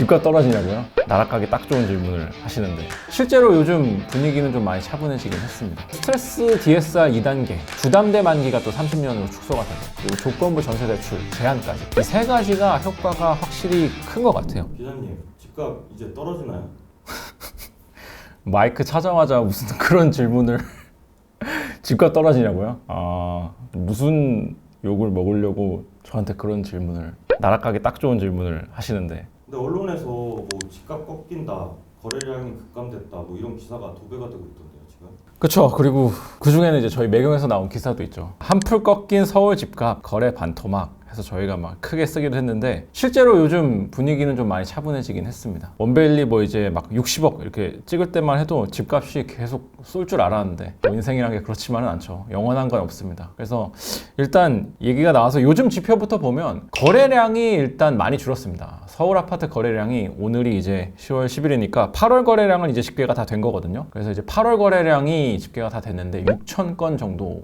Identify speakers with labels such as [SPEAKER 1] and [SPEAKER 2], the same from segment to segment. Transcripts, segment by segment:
[SPEAKER 1] 집값 떨어지냐고요? 나락가기 딱 좋은 질문을 하시는데 실제로 요즘 분위기는 좀 많이 차분해지긴 했습니다. 스트레스 DSR 2단계, 주담대 만기가 또 30년으로 축소가 되고 그리고 조건부 전세 대출 제한까지 이 세 가지가 효과가 확실히 큰 것 같아요.
[SPEAKER 2] 기자님, 집값 이제 떨어지나요?
[SPEAKER 1] 마이크 찾자마자 무슨 그런 질문을 집값 떨어지냐고요? 무슨 욕을 먹으려고 저한테 그런 질문을 나락가기 딱 좋은 질문을 하시는데
[SPEAKER 2] 근데 언론에서 뭐 집값 꺾인다, 거래량이 급감됐다, 뭐 이런 기사가 도배가 되고 있던데요, 지금.
[SPEAKER 1] 그쵸. 그리고 그 중에는 이제 저희 매경에서 나온 기사도 있죠. 한풀 꺾인 서울 집값 거래 반토막 해서 저희가 막 크게 쓰기도 했는데 실제로 요즘 분위기는 좀 많이 차분해지긴 했습니다. 원베일리 뭐 이제 막 60억 이렇게 찍을 때만 해도 집값이 계속 쏠 줄 알았는데 뭐 인생이란 게 그렇지만은 않죠. 영원한 건 없습니다. 그래서 일단 얘기가 나와서 요즘 지표부터 보면 거래량이 일단 많이 줄었습니다. 서울 아파트 거래량이 오늘이 이제 10월 10일이니까 8월 거래량은 이제 집계가 다 된 거거든요. 그래서 이제 8월 거래량이 집계가 다 됐는데 6천 건 정도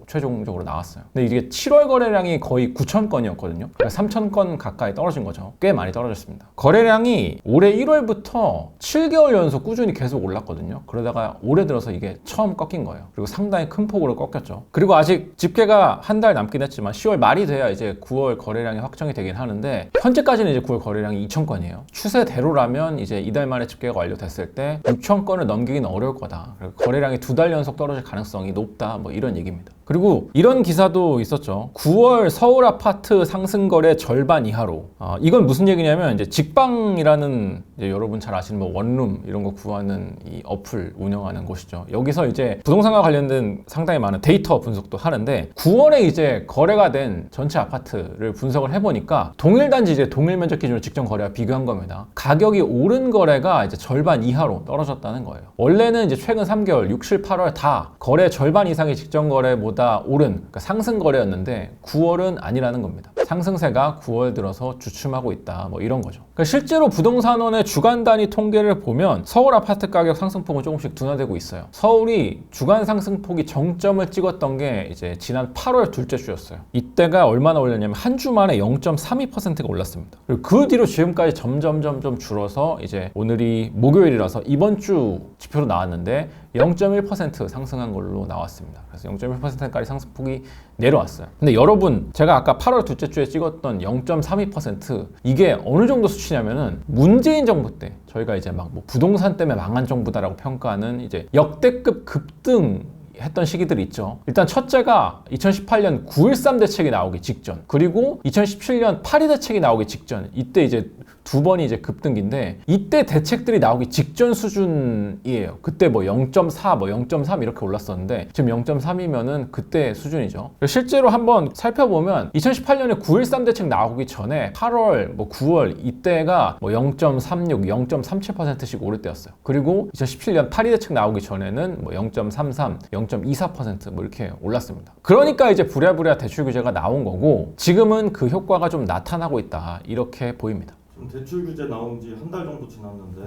[SPEAKER 1] 최종적으로 나왔어요. 근데 이게 7월 거래량이 거의 9천 건이었거든요. 그러니까 3천 건 가까이 떨어진 거죠. 꽤 많이 떨어졌습니다. 거래량이 올해 1월부터 7개월 연속 꾸준히 계속 올랐거든요. 그러다가 올해 들어서 이게 처음 꺾인 거예요. 그리고 상당히 큰 폭으로 꺾였죠. 그리고 아직 집계가 한 달 남긴 했지만 10월 말이 돼야 이제 9월 거래량이 확정이 되긴 하는데 현재까지는 이제 9월 거래량이 2천 건이에요. 추세대로라면 이제 이달 만에 집계가 완료됐을 때 6천 건을 넘기기는 어려울 거다. 그리고 거래량이 2달 연속 떨어질 가능성이 높다. 뭐 이런 얘기입니다. 그리고 이런 기사도 있었죠. 9월 서울 아파트 상승 거래 절반 이하로. 이건 무슨 얘기냐면 이제 직방이라는 이제 여러분 잘 아시는 뭐 원룸 이런 거 구하는 이 어플 운영하는 곳이죠. 여기서 이제 부동산과 관련된 상당히 많은 데이터 분석도 하는데 9월에 이제 거래가 된 전체 아파트를 분석을 해보니까 동일 단지 이제 동일 면적 기준으로 직전 거래와 비교한 겁니다. 가격이 오른 거래가 이제 절반 이하로 떨어졌다는 거예요. 원래는 이제 최근 3개월 6, 7, 8월 다 거래 절반 이상의 직전 거래보다 오른 그러니까 상승 거래였는데 9월은 아니라는 겁니다. 상승세가 9월 들어서 주춤하고 있다. 뭐 이런 거죠. 그러니까 실제로 부동산원의 주간 단위 통계를 보면 서울 아파트 가격 상승폭은 조금씩 둔화되고 있어요. 서울이 주간 상승폭이 정점을 찍었던 게 이제 지난 8월 둘째 주였어요. 이때가 얼마나 올랐냐면 한 주 만에 0.32%가 올랐습니다. 그리고 그 뒤로 지금까지 점점 줄어서 이제 오늘이 목요일이라서 이번 주 지표로 나왔는데 0.1% 상승한 걸로 나왔습니다. 그래서 0.1%까지 상승폭이 내려왔어요. 근데 여러분, 제가 아까 8월 둘째 주에 찍었던 0.32% 이게 어느 정도 수치냐면은 문재인 정부 때 저희가 이제 막 뭐 부동산 때문에 망한 정부다라고 평가하는 이제 역대급 급등 했던 시기들이 있죠. 일단 첫째가 2018년 9.13 대책이 나오기 직전, 그리고 2017년 8.2 대책이 나오기 직전, 이때 이제 두 번이 이제 급등기인데 이때 대책들이 나오기 직전 수준이에요. 그때 뭐 0.4, 뭐 0.3 이렇게 올랐었는데 지금 0.3이면은 그때 수준이죠. 실제로 한번 살펴보면 2018년에 9.13 대책 나오기 전에 8월, 뭐 9월 이때가 뭐 0.36, 0.37%씩 오를 때였어요. 그리고 2017년 8.2 대책 나오기 전에는 뭐 0.33, 0.24% 이렇게 올랐습니다. 그러니까 이제 부랴부랴 대출 규제가 나온 거고 지금은 그 효과가 좀 나타나고 있다 이렇게 보입니다.
[SPEAKER 2] 지금 대출 규제 나온 지 한 달 정도 지났는데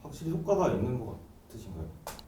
[SPEAKER 2] 확실히 효과가 있는 것 같으신가요?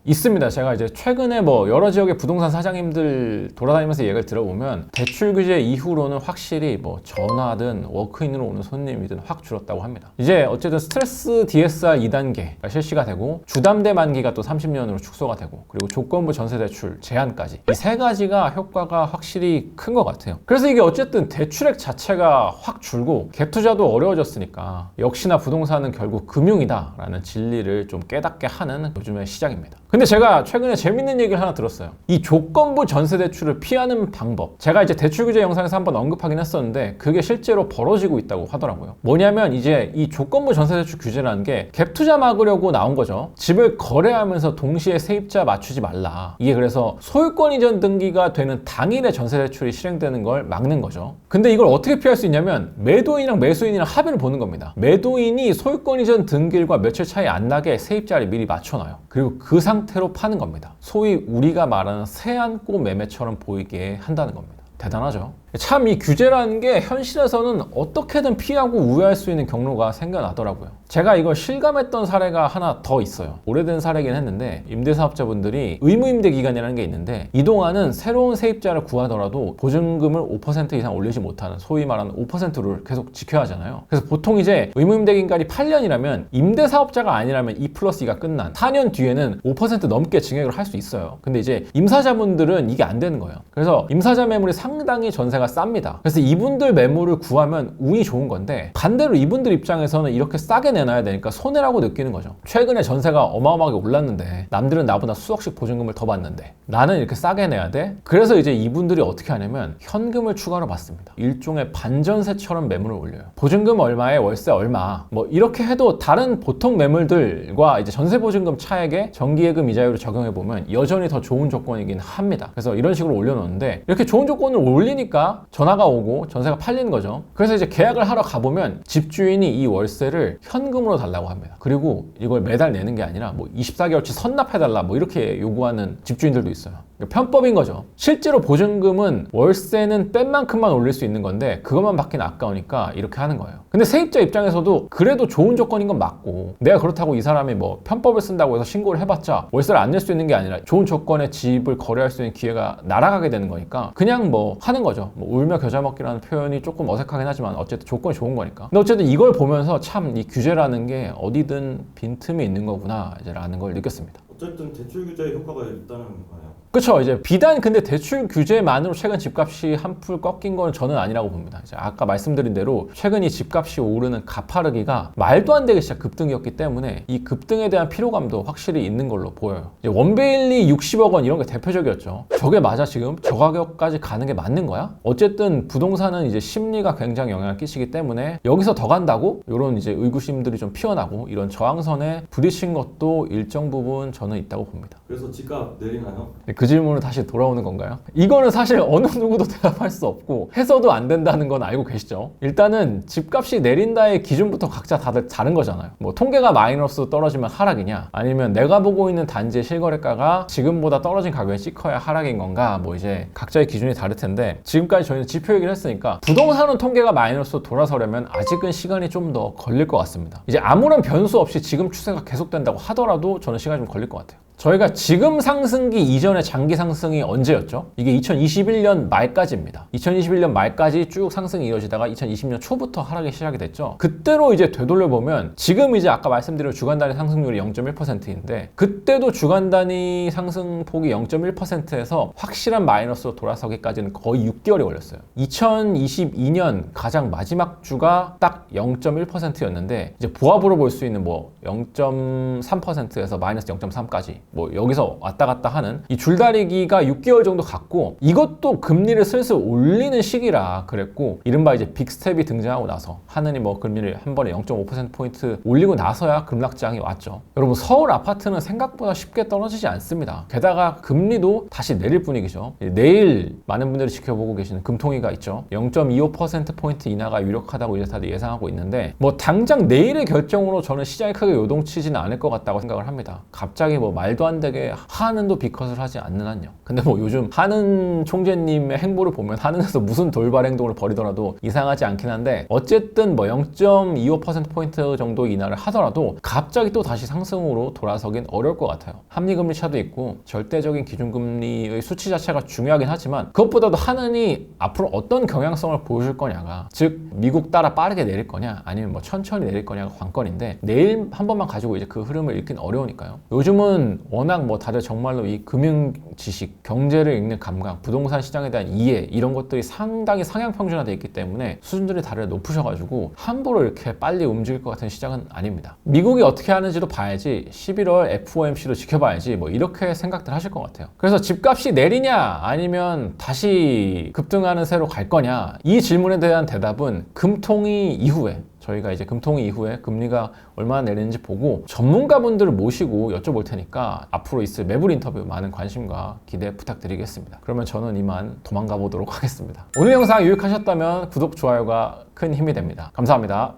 [SPEAKER 1] 있습니다. 제가 이제 최근에 뭐 여러 지역의 부동산 사장님들 돌아다니면서 얘기를 들어보면 대출 규제 이후로는 확실히 뭐 전화든 워크인으로 오는 손님이든 확 줄었다고 합니다. 이제 어쨌든 스트레스 DSR 2단계가 실시가 되고 주담대 만기가 또 30년으로 축소가 되고 그리고 조건부 전세 대출 제한까지 이 세 가지가 효과가 확실히 큰 것 같아요. 그래서 이게 어쨌든 대출액 자체가 확 줄고 갭 투자도 어려워졌으니까 역시나 부동산은 결국 금융이다라는 진리를 좀 깨닫게 하는 요즘의 시장입니다. 근데 제가 최근에 재밌는 얘기를 하나 들었어요. 이 조건부 전세 대출을 피하는 방법. 제가 이제 대출 규제 영상에서 한번 언급하긴 했었는데 그게 실제로 벌어지고 있다고 하더라고요. 뭐냐면 이제 이 조건부 전세 대출 규제라는 게 갭 투자 막으려고 나온 거죠. 집을 거래하면서 동시에 세입자 맞추지 말라. 이게 그래서 소유권 이전 등기가 되는 당일에 전세 대출이 실행되는 걸 막는 거죠. 근데 이걸 어떻게 피할 수 있냐면 매도인이랑 매수인이랑 합의를 보는 겁니다. 매도인이 소유권 이전 등기일과 며칠 차이 안 나게 세입자를 미리 맞춰놔요. 그리고 그 상태로 파는 겁니다. 소위 우리가 말하는 새 안고 매매처럼 보이게 한다는 겁니다. 대단하죠? 참 이 규제라는 게 현실에서는 어떻게든 피하고 우회할 수 있는 경로가 생겨나더라고요. 제가 이걸 실감했던 사례가 하나 더 있어요. 오래된 사례긴 했는데 임대사업자분들이 의무임대 기간이라는 게 있는데 이 동안은 새로운 세입자를 구하더라도 보증금을 5% 이상 올리지 못하는 소위 말하는 5%를 계속 지켜야 하잖아요. 그래서 보통 이제 의무임대 기간이 8년이라면 임대사업자가 아니라면 2+2가 끝난 4년 뒤에는 5% 넘게 증액을 할 수 있어요. 근데 이제 임사자분들은 이게 안 되는 거예요. 그래서 임사자 매물이 상당히 전세가 쌉니다. 그래서 이분들 매물을 구하면 운이 좋은 건데 반대로 이분들 입장에서는 이렇게 싸게 내놔야 되니까 손해라고 느끼는 거죠. 최근에 전세가 어마어마하게 올랐는데 남들은 나보다 수억씩 보증금을 더 받는데 나는 이렇게 싸게 내야 돼? 그래서 이제 이분들이 어떻게 하냐면 현금을 추가로 받습니다. 일종의 반전세처럼 매물을 올려요. 보증금 얼마에 월세 얼마 뭐 이렇게 해도 다른 보통 매물들과 이제 전세 보증금 차액에 정기예금 이자율을 적용해 보면 여전히 더 좋은 조건이긴 합니다. 그래서 이런 식으로 올려놓는데 이렇게 좋은 조건을 올리니까 전화가 오고 전세가 팔리는 거죠. 그래서 이제 계약을 하러 가보면 집주인이 이 월세를 현금으로 달라고 합니다. 그리고 이걸 매달 내는 게 아니라 뭐 24개월치 선납해달라 뭐 이렇게 요구하는 집주인들도 있어요. 편법인 거죠. 실제로 보증금은 월세는 뺀 만큼만 올릴 수 있는 건데 그것만 받기는 아까우니까 이렇게 하는 거예요. 근데 세입자 입장에서도 그래도 좋은 조건인 건 맞고 내가 그렇다고 이 사람이 뭐 편법을 쓴다고 해서 신고를 해봤자 월세를 안 낼 수 있는 게 아니라 좋은 조건의 집을 거래할 수 있는 기회가 날아가게 되는 거니까 그냥 뭐 하는 거죠. 뭐 울며 겨자 먹기라는 표현이 조금 어색하긴 하지만 어쨌든 조건이 좋은 거니까. 근데 어쨌든 이걸 보면서 참 이 규제라는 게 어디든 빈틈이 있는 거구나 라는 걸 느꼈습니다.
[SPEAKER 2] 어쨌든 대출 규제의 효과가 있다는 거예요.
[SPEAKER 1] 그렇죠. 이제 비단 근데 대출 규제만으로 최근 집값이 한풀 꺾인 건 저는 아니라고 봅니다. 이제 아까 말씀드린 대로 최근 이 집값이 오르는 가파르기가 말도 안 되게 진짜 급등이었기 때문에 이 급등에 대한 피로감도 확실히 있는 걸로 보여요. 이제 원베일리 60억 원 이런 게 대표적이었죠. 저게 맞아 지금? 저 가격까지 가는 게 맞는 거야? 어쨌든 부동산은 이제 심리가 굉장히 영향을 끼치기 때문에 여기서 더 간다고? 이런 이제 의구심들이 좀 피어나고 이런 저항선에 부딪힌 것도 일정 부분 저는 있다고 봅니다.
[SPEAKER 2] 그래서 집값 내리나요?
[SPEAKER 1] 그 질문으로 다시 돌아오는 건가요? 이거는 사실 어느 누구도 대답할 수 없고 해서도 안 된다는 건 알고 계시죠? 일단은 집값이 내린다의 기준부터 각자 다들 다른 거잖아요. 뭐 통계가 마이너스 떨어지면 하락이냐 아니면 내가 보고 있는 단지의 실거래가가 지금보다 떨어진 가격에 찍혀야 하락인 건가 뭐 이제 각자의 기준이 다를 텐데 지금까지 저희는 지표 얘기를 했으니까 부동산은 통계가 마이너스로 돌아서려면 아직은 시간이 좀 더 걸릴 것 같습니다. 이제 아무런 변수 없이 지금 추세가 계속된다고 하더라도 저는 시간이 좀 걸릴 것 같아요. 저희가 지금 상승기 이전의 장기 상승이 언제였죠? 이게 2021년 말까지입니다. 2021년 말까지 쭉 상승이 이어지다가 2020년 초부터 하락이 시작이 됐죠. 그때로 이제 되돌려보면 지금 이제 아까 말씀드린 주간 단위 상승률이 0.1%인데 그때도 주간 단위 상승폭이 0.1%에서 확실한 마이너스로 돌아서기까지는 거의 6개월이 걸렸어요. 2022년 가장 마지막 주가 딱 0.1%였는데 이제 보합으로 볼 수 있는 뭐 0.3%에서 마이너스 0.3까지 뭐 여기서 왔다 갔다 하는 이 줄다리기가 6개월 정도 갔고 이것도 금리를 슬슬 올리는 시기라 그랬고 이른바 이제 빅스텝이 등장하고 나서 하느니 뭐 금리를 한 번에 0.5%포인트 올리고 나서야 급락장이 왔죠. 여러분 서울 아파트는 생각보다 쉽게 떨어지지 않습니다. 게다가 금리도 다시 내릴 분위기죠. 내일 많은 분들이 지켜보고 계시는 금통위가 있죠. 0.25%포인트 인하가 유력하다고 이제 다들 예상하고 있는데 뭐 당장 내일의 결정으로 저는 시장이 크게 요동치지는 않을 것 같다고 생각을 합니다. 갑자기 뭐 말도 안 되게 하는도 비컷을 하지 않는 한요. 근데 뭐 요즘 하는 총재님의 행보를 보면 하는에서 무슨 돌발 행동을 벌이더라도 이상하지 않긴 한데 어쨌든 뭐 0.25%포인트 정도 인하를 하더라도 갑자기 또 다시 상승으로 돌아서긴 어려울 것 같아요. 합리금리 차도 있고 절대적인 기준금리의 수치 자체가 중요하긴 하지만 그것보다도 하느니 앞으로 어떤 경향성을 보여줄 거냐가 즉 미국 따라 빠르게 내릴 거냐 아니면 뭐 천천히 내릴 거냐가 관건인데 내일 한 번만 가지고 이제 그 흐름을 읽긴 어려우니까요. 요즘은 워낙 뭐 다들 정말로 이 금융 지식, 경제를 읽는 감각, 부동산 시장에 대한 이해 이런 것들이 상당히 상향 평준화되어 있기 때문에 수준들이 다들 높으셔가지고 함부로 이렇게 빨리 움직일 것 같은 시장은 아닙니다. 미국이 어떻게 하는지도 봐야지 11월 FOMC도 지켜봐야지 뭐 이렇게 생각들 하실 것 같아요. 그래서 집값이 내리냐 아니면 다시 급등하는 새로 갈 거냐 이 질문에 대한 대답은 금통위 이후에 저희가 이제 금통위 이후에 금리가 얼마나 내리는지 보고 전문가분들을 모시고 여쭤볼 테니까 앞으로 있을 매불 인터뷰 많은 관심과 기대 부탁드리겠습니다. 그러면 저는 이만 도망가 보도록 하겠습니다. 오늘 영상 유익하셨다면 구독, 좋아요가 큰 힘이 됩니다. 감사합니다.